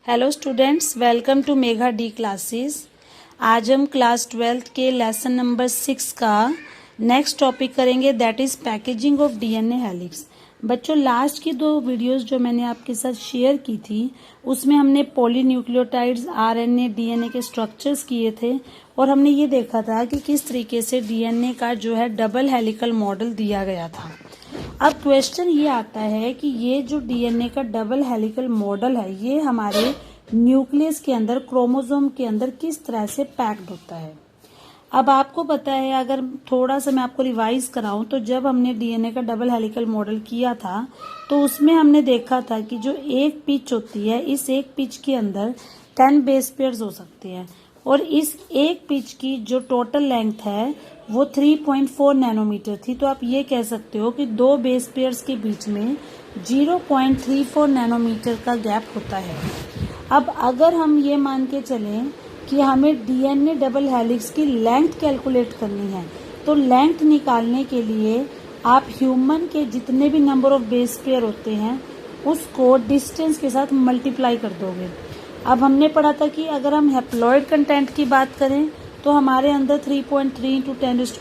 Hello students, welcome to Megha D classes. आज हम class 12th के लेसन नंबर 6 का नेक्स्ट टॉपिक करेंगे, that is packaging of DNA helix. बच्चों, लास्ट की 2 वीडियोस जो मैंने आपके साथ शेयर की थी उसमें हमने पॉलीन्यूक्लियोटाइड्स, आरएनए, डीएनए के स्ट्रक्चर्स किए थे और हमने ये देखा था कि किस तरीके से डीएनए का जो है डबल हेलिकल मॉडल दिया गया था। अब क्वेश्चन ये आता है कि ये जो डीएनए का डबल हेलिकल मॉडल है ये हमारे न्यूक्लियस के अंदर, क्रोमोसोम के अंदर किस तरह से पैक्ड होता है। अब आपको पता है, अगर थोड़ा सा मैं आपको रिवाइज कराऊं तो जब हमने डीएनए का डबल हेलिकल मॉडल किया था तो उसमें हमने देखा था कि जो एक पिच होती है, इस एक पिच के अंदर 10 बेस पेयर्स हो सकते हैं और इस एक पिच की जो टोटल लेंथ है वो 3.4 नैनोमीटर थी। तो आप ये कह सकते हो कि 2 बेस पेयर्स के बीच में 0.34 नैनोमीटर का गैप होता है। अब अगर हम ये मान के चलें कि हमें डीएनए डबल हेलिक्स की लेंथ कैलकुलेट करनी है तो लेंथ निकालने के लिए आप ह्यूमन के जितने भी नंबर ऑफ बेस पेयर होते हैं उसको डिस्टेंस के साथ मल्टीप्लाई कर दोगे। अब हमने पढ़ा था कि अगर हम हैप्लॉइड कंटेंट की बात करें तो हमारे अंदर 3.3 ×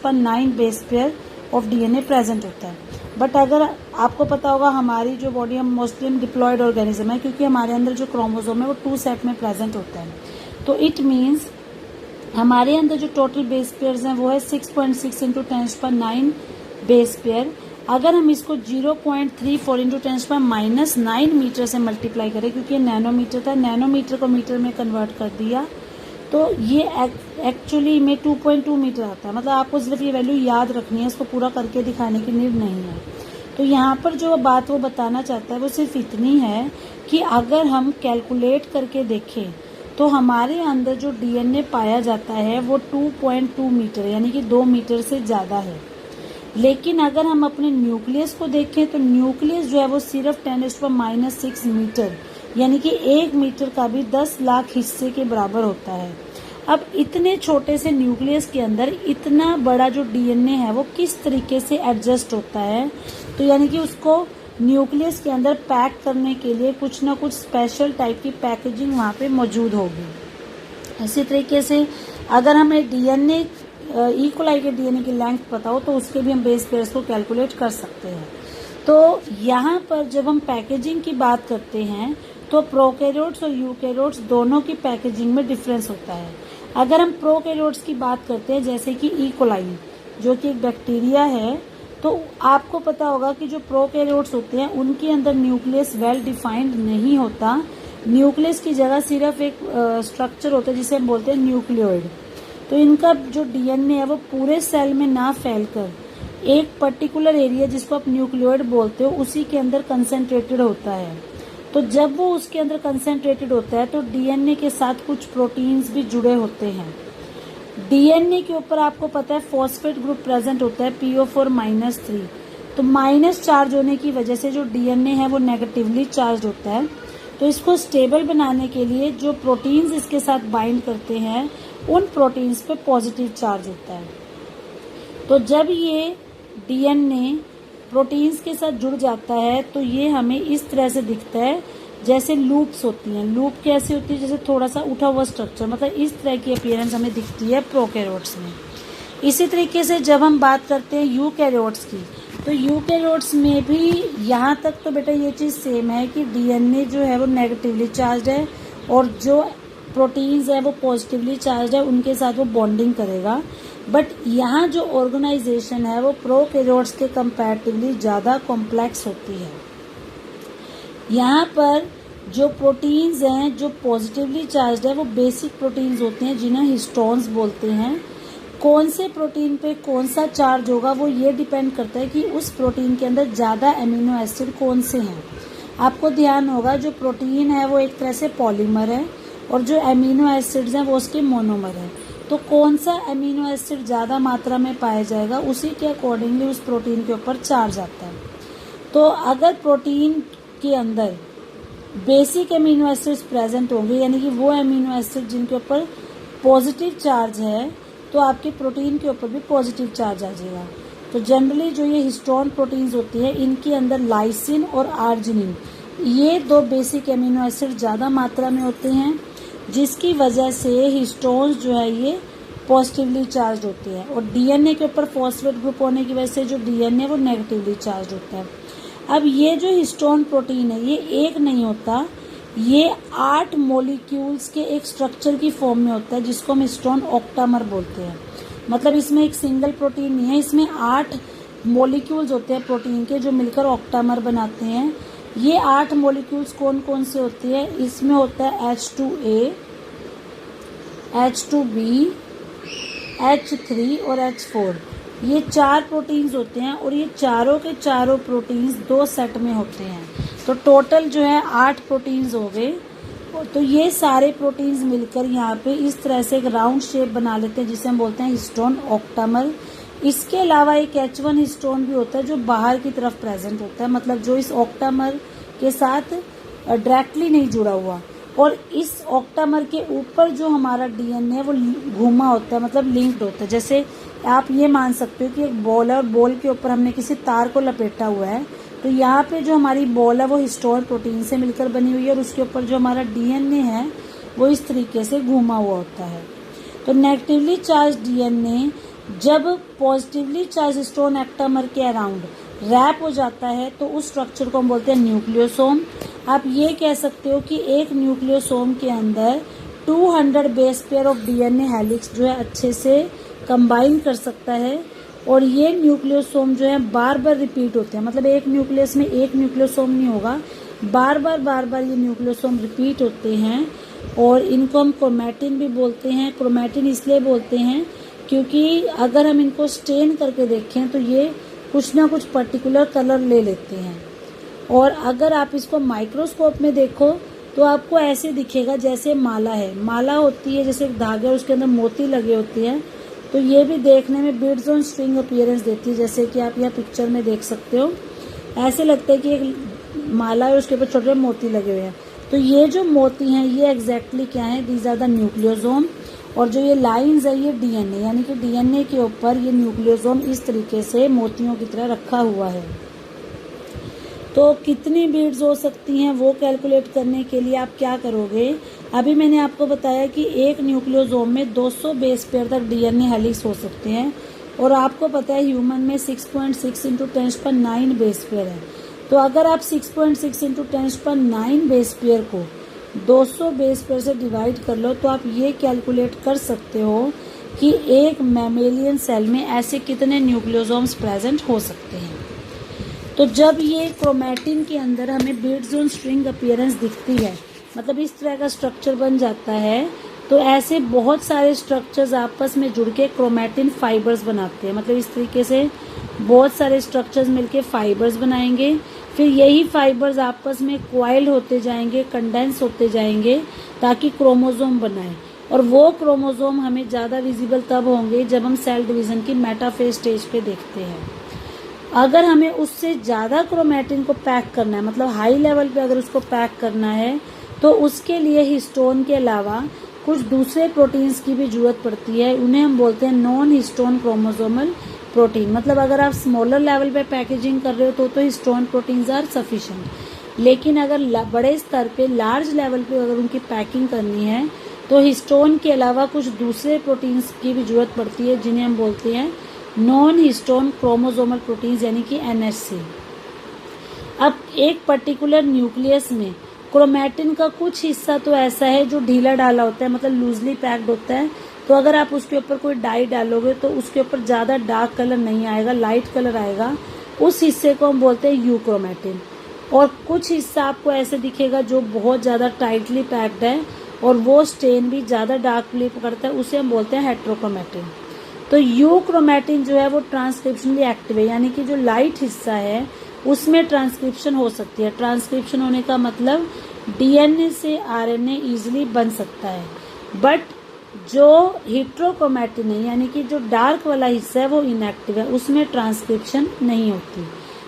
10⁹ base pair of DNA present होता है। बट अगर आपको पता होगा हमारी जो बॉडी, हम मोस्टली डिप्लॉयड ऑर्गेनिज्म है क्योंकि हमारे अंदर जो क्रोमोसोम है वो 2 सेट में प्रेजेंट होता है। तो इट मीन्स हमारे अंदर जो टोटल बेस पेयर्स हैं वो है 6.6 × 10⁹ बेस पेयर। अगर हम इसको 0.34 × 10⁻⁹ मीटर से मल्टीप्लाई करें, क्योंकि नैनोमीटर था, नैनोमीटर को मीटर में कन्वर्ट कर दिया तो ये एक्चुअली में 2.2 मीटर आता है। मतलब आपको सिर्फ ये वैल्यू याद रखनी है, इसको पूरा करके दिखाने की नीड नहीं है। तो यहाँ पर जो बात वो बताना चाहता है वो सिर्फ इतनी है कि अगर हम कैलकुलेट करके देखें तो हमारे अंदर जो डीएनए पाया जाता है वो 2.2 मीटर यानी कि 2 मीटर से ज़्यादा है। लेकिन अगर हम अपने न्यूक्लियस को देखें तो न्यूक्लियस जो है वो सिर्फ 10⁻⁶ मीटर यानी कि 1 मीटर का भी 10 लाख हिस्से के बराबर होता है। अब इतने छोटे से न्यूक्लियस के अंदर इतना बड़ा जो डीएनए है वो किस तरीके से एडजस्ट होता है, तो यानी कि उसको न्यूक्लियस के अंदर पैक करने के लिए कुछ ना कुछ स्पेशल टाइप की पैकेजिंग वहाँ पे मौजूद होगी। इसी तरीके से अगर हमें डीएनए इकोलाई के डीएनए की लेंथ पता हो तो उसके भी हम बेस पेयर्स को कैलकुलेट कर सकते हैं। तो यहाँ पर जब हम पैकेजिंग की बात करते हैं तो प्रोकैरियोट्स और यूकैरियोट्स दोनों की पैकेजिंग में डिफरेंस होता है। अगर हम प्रोकैरियोट्स की बात करते हैं जैसे कि इकोलाई जो कि एक बैक्टीरिया है, तो आपको पता होगा कि जो प्रोकैरियोट्स होते हैं उनके अंदर न्यूक्लियस वेल डिफाइंड नहीं होता। न्यूक्लियस की जगह सिर्फ एक स्ट्रक्चर होता है जिसे हम बोलते हैं न्यूक्लियोइड। तो इनका जो डीएनए है वो पूरे सेल में ना फैलकर एक पर्टिकुलर एरिया जिसको आप न्यूक्लियोइड बोलते हो उसी के अंदर कंसेंट्रेटेड होता है। तो जब वो उसके अंदर कंसेंट्रेटेड होता है तो डीएनए के साथ कुछ प्रोटीन्स भी जुड़े होते हैं। डीएनए के ऊपर आपको पता है फॉस्फेट ग्रुप प्रेजेंट होता है PO4-3। तो माइनस चार्ज होने की वजह से जो डीएनए है वो नेगेटिवली चार्ज होता है। तो इसको स्टेबल बनाने के लिए जो प्रोटीन्स इसके साथ बाइंड करते हैं उन प्रोटीन्स पे पॉजिटिव चार्ज होता है। तो जब ये डीएनए प्रोटीन्स के साथ जुड़ जाता है तो ये हमें इस तरह से दिखता है जैसे लूप्स होती हैं। लूप कैसे होती है? जैसे थोड़ा सा उठा हुआ स्ट्रक्चर, मतलब इस तरह की अपीयरेंस हमें दिखती है प्रोकैरियोट्स में। इसी तरीके से जब हम बात करते हैं यूकैरियोट्स की तो यूकैरियोट्स में भी यहाँ तक तो बेटा ये चीज़ सेम है कि डीएनए जो है वो नेगेटिवली चार्ज है और जो प्रोटीन्स है वो पॉजिटिवली चार्ज है, उनके साथ वो बॉन्डिंग करेगा। बट यहाँ जो ऑर्गेनाइजेशन है वो प्रोकैरियोट्स के कंपैरेटिवली ज़्यादा कॉम्प्लेक्स होती है। यहाँ पर जो प्रोटीन्स हैं जो पॉजिटिवली चार्ज है वो बेसिक प्रोटीन्स होते हैं जिन्हें हिस्टोन्स बोलते हैं। कौन से प्रोटीन पे कौन सा चार्ज होगा वो ये डिपेंड करता है कि उस प्रोटीन के अंदर ज़्यादा एमिनो एसिड कौन से हैं। आपको ध्यान होगा जो प्रोटीन है वो एक तरह से पॉलीमर है और जो एमिनो एसिड्स हैं वो उसके मोनोमर है। तो कौन सा एमिनो एसिड ज़्यादा मात्रा में पाया जाएगा उसी के अकॉर्डिंगली उस प्रोटीन के ऊपर चार्ज आता है। तो अगर प्रोटीन के अंदर बेसिक एमिनो एसिड्स प्रेजेंट होंगे यानी कि वो एमिनो एसिड जिनके ऊपर पॉजिटिव चार्ज है तो आपके प्रोटीन के ऊपर भी पॉजिटिव चार्ज आ जाएगा। तो जनरली जो ये हिस्टोन प्रोटीन्स होती है इनके अंदर लाइसिन और आर्जिनिन ये 2 बेसिक एमिनो एसिड ज़्यादा मात्रा में होते हैं, जिसकी वजह से हिस्टोन्स जो है ये पॉजिटिवली चार्ज होते हैं, और डीएनए के ऊपर फॉस्फेट ग्रुप होने की वजह से जो डीएनए वो नेगेटिवली चार्ज होता है। अब ये जो हिस्टोन प्रोटीन है ये एक नहीं होता, ये 8 मॉलिक्यूल्स के एक स्ट्रक्चर की फॉर्म में होता है, जिसको हम हिस्टोन ऑक्टामर बोलते हैं। मतलब इसमें एक सिंगल प्रोटीन नहीं है, इसमें 8 मॉलिक्यूल्स होते हैं प्रोटीन के, जो मिलकर ऑक्टामर बनाते हैं। ये 8 मॉलिक्यूल्स कौन कौन से होते हैं? इसमें होता है H2A, H2B, H3 और H4। ये 4 प्रोटीन्स होते हैं, और ये चारों के चारों प्रोटीन्स 2 सेट में होते हैं। तो टोटल जो है 8 प्रोटीन्स हो गए। तो ये सारे प्रोटीन्स मिलकर यहाँ पे इस तरह से एक राउंड शेप बना लेते हैं, जिसे हम बोलते हैं हिस्टोन ऑक्टामर। इसके अलावा एक H1 हिस्टोन भी होता है, जो बाहर की तरफ प्रेजेंट होता है, मतलब जो इस ऑक्टामर के साथ डायरेक्टली नहीं जुड़ा हुआ। और इस ऑक्टामर के ऊपर जो हमारा डीएनए है वो घूमा होता है, मतलब लिंक्ड होता है। जैसे आप ये मान सकते हो कि एक बॉल है, और बॉल के ऊपर हमने किसी तार को लपेटा हुआ है, तो यहाँ पे जो हमारी बॉल है वो हिस्टोन प्रोटीन से मिलकर बनी हुई है, और उसके ऊपर जो हमारा डीएनए है वो इस तरीके से घूमा हुआ होता है। तो नेगेटिवली चार्ज डीएनए जब पॉजिटिवली चार्ज हिस्टोन ऑक्टामर के अराउंड रैप हो जाता है, तो उस स्ट्रक्चर को हम बोलते हैं न्यूक्लियोसोम। आप ये कह सकते हो कि एक न्यूक्लियोसोम के अंदर 200 base pair of DNA helix जो है अच्छे से कंबाइन कर सकता है, और ये न्यूक्लियोसोम जो है बार बार रिपीट होते हैं। मतलब एक न्यूक्लियस में एक न्यूक्लियोसोम नहीं होगा, बार बार ये न्यूक्लियोसोम रिपीट होते हैं, और इनको हम क्रोमैटिन भी बोलते हैं। क्रोमैटिन इसलिए बोलते हैं क्योंकि अगर हम इनको स्टेन करके देखें तो ये कुछ ना कुछ पर्टिकुलर कलर ले लेते हैं, और अगर आप इसको माइक्रोस्कोप में देखो तो आपको ऐसे दिखेगा जैसे माला है। माला होती है जैसे एक धागा, उसके अंदर मोती लगे होते हैं, तो ये भी देखने में बीड्स ऑन स्ट्रिंग अपीयरेंस देती है, जैसे कि आप यहाँ पिक्चर में देख सकते हो। ऐसे लगता है कि एक माला है, उसके ऊपर छोटे छोटे मोती लगे हुए हैं। तो ये जो मोती हैं ये एग्जैक्टली क्या है? These are the nucleosome. और जो ये लाइंस है ये डीएनए, यानी कि डीएनए के ऊपर ये न्यूक्लियोसोम इस तरीके से मोतियों की तरह रखा हुआ है। तो कितनी बीड्स हो सकती हैं वो कैलकुलेट करने के लिए आप क्या करोगे? अभी मैंने आपको बताया कि एक न्यूक्लियोसोम में 200 बेस पेयर तक डीएनए हेलिक्स हो सकते हैं, और आपको पता है ह्यूमन में 6.6 इंटू 10⁹ बेस पेयर है। तो अगर आप 6.6 इंटू 10⁹ बेस पेयर को 200 बेस पेयर से डिवाइड कर लो, तो आप ये कैलकुलेट कर सकते हो कि एक मैमेलियन सेल में ऐसे कितने न्यूक्लियोसोम्स प्रेजेंट हो सकते हैं। तो जब ये क्रोमैटिन के अंदर हमें बीड्स ऑन स्ट्रिंग अपीयरेंस दिखती है, मतलब इस तरह का स्ट्रक्चर बन जाता है, तो ऐसे बहुत सारे स्ट्रक्चर्स आपस में जुड़ के क्रोमैटिन फाइबर्स बनाते हैं। मतलब इस तरीके से बहुत सारे स्ट्रक्चर्स मिलके फाइबर्स बनाएंगे, फिर यही फाइबर्स आपस में क्वाइल्ड होते जाएंगे, कंडेंस होते जाएंगे, ताकि क्रोमोसोम बनाए। और वो क्रोमोसोम हमें ज़्यादा विजिबल तब होंगे जब हम सेल डिवीज़न की मेटाफेज स्टेज पे देखते हैं। अगर हमें उससे ज़्यादा क्रोमैटिन को पैक करना है, मतलब हाई लेवल पे अगर उसको पैक करना है, तो उसके लिए हिस्टोन के अलावा कुछ दूसरे प्रोटीन्स की भी जरूरत पड़ती है। उन्हें हम बोलते हैं नॉन हिस्टोन क्रोमोसोमल प्रोटीन। मतलब अगर आप स्मॉलर लेवल पे पैकेजिंग कर रहे हो तो हिस्टोन प्रोटीन्स आर सफिशिएंट, लेकिन अगर बड़े स्तर पे लार्ज लेवल पे अगर उनकी पैकिंग करनी है तो हिस्टोन के अलावा कुछ दूसरे प्रोटीन्स की भी जरूरत पड़ती है, जिन्हें हम बोलते हैं नॉन हिस्टोन क्रोमोसोमल प्रोटीन्स, यानी कि NHC। अब एक पर्टिकुलर न्यूक्लियस में क्रोमैटिन का कुछ हिस्सा तो ऐसा है जो ढीला डाला होता है, मतलब लूजली पैक्ड होता है। तो अगर आप उसके ऊपर कोई डाई डालोगे तो उसके ऊपर ज़्यादा डार्क कलर नहीं आएगा, लाइट कलर आएगा। उस हिस्से को हम बोलते हैं यूक्रोमैटिन। और कुछ हिस्सा आपको ऐसे दिखेगा जो बहुत ज़्यादा टाइटली पैक्ड है और वो स्टेन भी ज़्यादा डार्कली पकड़ता है, उसे हम बोलते हैं हेट्रोक्रोमैटिन। तो यूक्रोमैटिन जो है वो ट्रांसक्रिप्शनली एक्टिव है, यानी कि जो लाइट हिस्सा है उसमें ट्रांसक्रिप्शन हो सकती है। ट्रांसक्रिप्शन होने का मतलब डीएनए से आरएनए इजीली बन सकता है। बट जो हेट्रोक्रोमैटिन है, यानी कि जो डार्क वाला हिस्सा है, वो इनएक्टिव है, उसमें ट्रांसक्रिप्शन नहीं होती।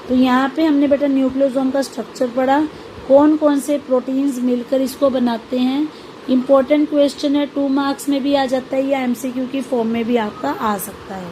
तो यहाँ पे हमने बेटा न्यूक्लियोसोम का स्ट्रक्चर पढ़ा, कौन कौन से प्रोटीन्स मिलकर इसको बनाते हैं। इम्पोर्टेंट क्वेश्चन है, 2 मार्क्स में भी आ जाता है या MCQ की फॉर्म में भी आपका आ सकता है।